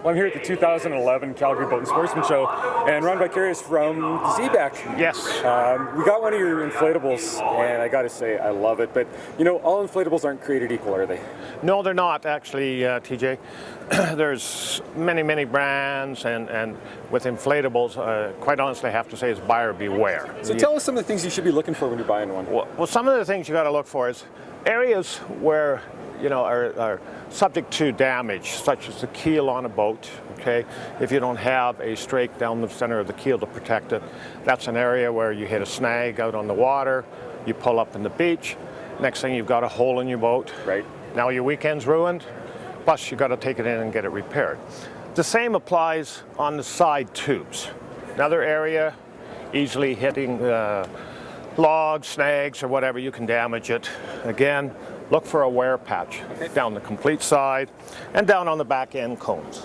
Well, I'm here at the 2011 Calgary Boat and Sportsman Show, and Ron Vicarious from ZBEC. Yes. We got one of your inflatables, and I got to say, I love it. But, you know, all inflatables aren't created equal, are they? No, they're not, actually, TJ. There's many brands, and with inflatables, quite honestly, I have to say, is buyer beware. So tell us some of the things you should be looking for when you're buying one. Well, some of the things you got to look for is areas where are subject to damage, such as the keel on a boat. Okay, if you don't have a strake down the center of the keel to protect it, that's an area where you hit a snag out on the water, you pull up in the beach, next thing you've got a hole in your boat. Right. Now your weekend's ruined, plus you got to take it in and get it repaired. The same applies on the side tubes. Another area, easily hitting logs, snags, or whatever, you can damage it. Again, look for a wear patch down the complete side and down on the back end cones.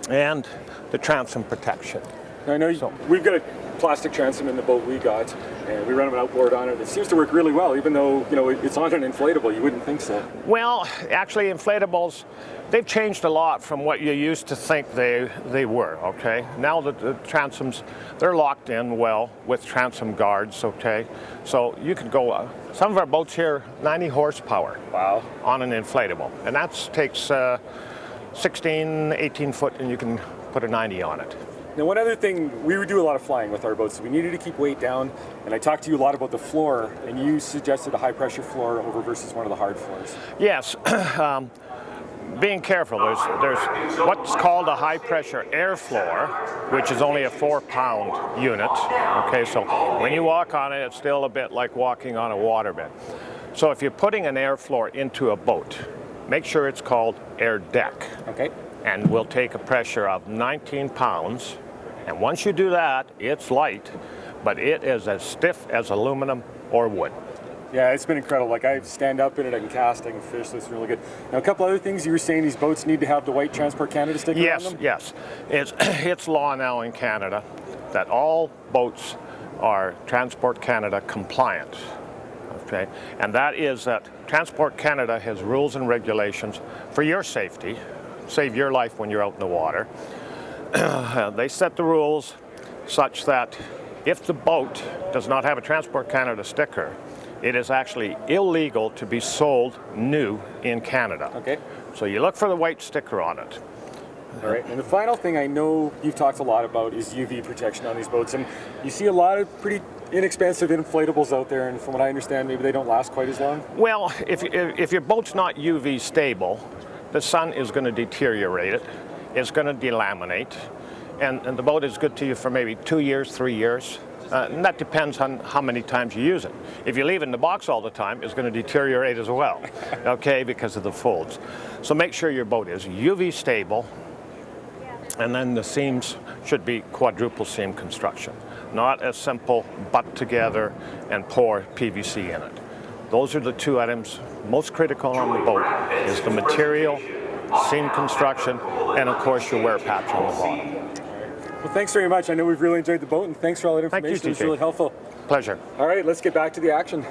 And the transom protection. Now, I know we've got a plastic transom in the boat we got, and we run an outboard on it. It seems to work really well, even though it's on an inflatable. You wouldn't think so. Well, actually, inflatables, they've changed a lot from what you used to think they were. Okay, now the transoms, they're locked in well with transom guards. Okay, so you could go. Some of our boats here, 90 horsepower. Wow. On an inflatable, and that takes 16, 18 foot, and you can put a 90 on it. Now, one other thing, we would do a lot of flying with our boats, so we needed to keep weight down, and I talked to you a lot about the floor, and you suggested a high-pressure floor over versus one of the hard floors. Yes. Being careful, there's what's called a high-pressure air floor, which is only a 4-pound unit. Okay, so when you walk on it, it's still a bit like walking on a waterbed. So if you're putting an air floor into a boat, make sure it's called air deck. Okay. And we'll take a pressure of 19 pounds. And once you do that, it's light, but it is as stiff as aluminum or wood. Yeah, it's been incredible. Like, I stand up in it, I can cast, I can fish, so it's really good. Now, a couple other things, you were saying these boats need to have the white Transport Canada sticker on them? Yes. It's law now in Canada that all boats are Transport Canada compliant. Okay, and that is that Transport Canada has rules and regulations for your safety, save your life when you're out in the water. They set the rules such that if the boat does not have a Transport Canada sticker, it is actually illegal to be sold new in Canada. Okay. So you look for the white sticker on it. All right, and the final thing I know you've talked a lot about is UV protection on these boats, and you see a lot of pretty inexpensive inflatables out there, and from what I understand, maybe they don't last quite as long? Well, if your boat's not UV stable, the sun is going to deteriorate it, it's going to delaminate, and the boat is good to you for maybe 2 years, 3 years. And that depends on how many times you use it. If you leave it in the box all the time, it's going to deteriorate as well, okay, because of the folds. So make sure your boat is UV stable, and then the seams should be quadruple seam construction, not a simple butt together and pour PVC in it. Those are the two items most critical on the boat, is the material, seam construction, and of course your wear patch on the bottom. Well, thanks very much. I know we've really enjoyed the boat, and thanks for all that information. Thank you, TJ. It was really helpful. Pleasure. All right, let's get back to the action.